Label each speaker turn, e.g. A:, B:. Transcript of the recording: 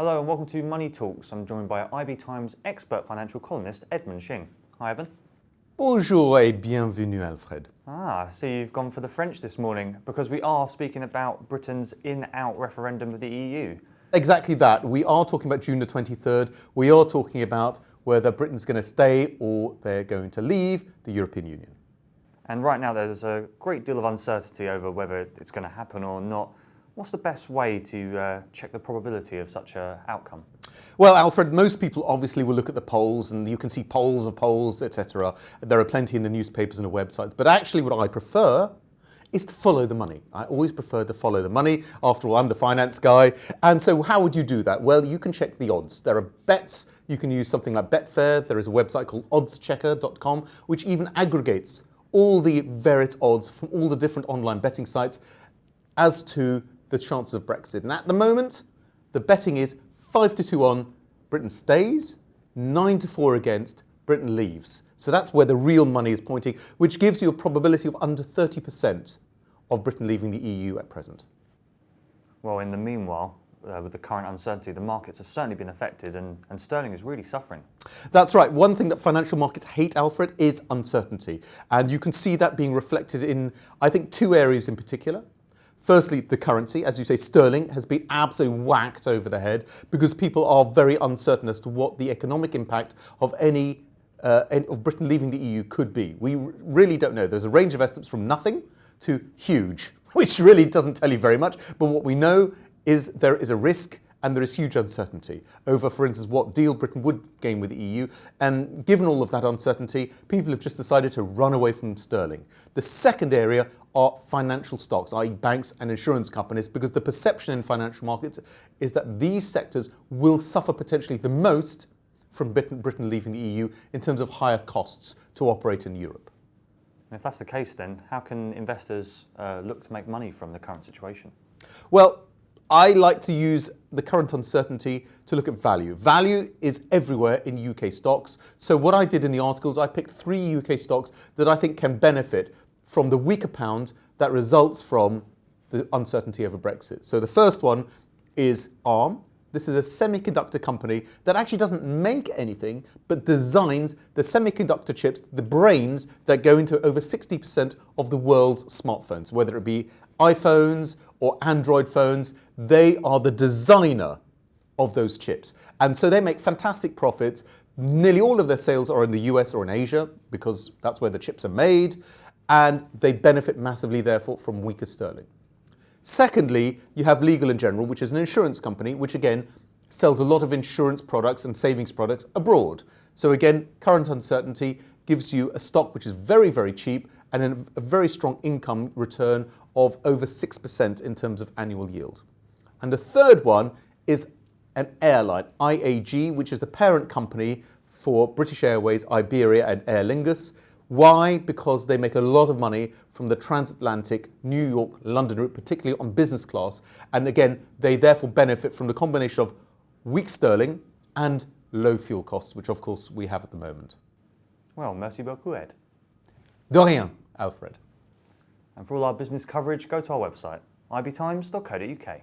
A: Hello and welcome to Money Talks. I'm joined by IB Times expert financial columnist Edmund Xing. Hi Evan.
B: Bonjour et bienvenue, Alfred.
A: I see you've gone for the French this morning because we are speaking about Britain's in-out referendum with the EU.
B: Exactly that. We are talking about June the 23rd. We are talking about whether Britain's going to stay or they're going to leave the European Union.
A: And right now there's a great deal of uncertainty over whether it's going to happen or not. What's the best way to check the probability of such an outcome?
B: Well, Alfred, most people obviously will look at the polls, and you can see polls of polls, etc. There are plenty in the newspapers and the websites. But actually what I prefer is to follow the money. I always prefer to follow the money. After all, I'm the finance guy. And so how would you do that? Well, you can check the odds. There are bets. You can use something like Betfair. There is a website called oddschecker.com, which even aggregates all the various odds from all the different online betting sites as to the chances of Brexit. And at the moment, the betting is 5-2 on Britain stays, 9-4 against Britain leaves. So that's where the real money is pointing, which gives you a probability of under 30% of Britain leaving the EU at present.
A: Well, in the meanwhile, with the current uncertainty, the markets have certainly been affected and sterling is really suffering.
B: That's right. One thing that financial markets hate, Alfred, is uncertainty. And you can see that being reflected in, I think, two areas in particular. Firstly, the currency, as you say, sterling has been absolutely whacked over the head because people are very uncertain as to what the economic impact of of Britain leaving the EU could be. We really don't know. There's a range of estimates from nothing to huge, which really doesn't tell you very much. But what we know is there is a risk and there is huge uncertainty over, for instance, what deal Britain would gain with the EU. And given all of that uncertainty, people have just decided to run away from sterling. The second area are financial stocks, i.e. banks and insurance companies, because the perception in financial markets is that these sectors will suffer potentially the most from Britain leaving the EU in terms of higher costs to operate in Europe.
A: And if that's the case, then how can investors look to make money from the current situation?
B: Well, I like to use the current uncertainty to look at value. Value is everywhere in UK stocks. So what I did in the articles, I picked 3 UK stocks that I think can benefit from the weaker pound that results from the uncertainty over Brexit. So the first one is ARM. This is a semiconductor company that actually doesn't make anything, but designs the semiconductor chips, the brains that go into over 60% of the world's smartphones, whether it be iPhones or Android phones. They are the designer of those chips. And so they make fantastic profits. Nearly all of their sales are in the US or in Asia because that's where the chips are made. And they benefit massively, therefore, from weaker sterling. Secondly, you have Legal & General, which is an insurance company, which again sells a lot of insurance products and savings products abroad. So again, current uncertainty gives you a stock which is very, very cheap and a very strong income return of over 6% in terms of annual yield. And the third one is an airline, IAG, which is the parent company for British Airways, Iberia and Aer Lingus. Why? Because they make a lot of money from the transatlantic New York-London route, particularly on business class. And again, they therefore benefit from the combination of weak sterling and low fuel costs, which of course we have at the moment.
A: Well, merci beaucoup, Ed.
B: De rien, Alfred.
A: And for all our business coverage, go to our website, ibtimes.co.uk.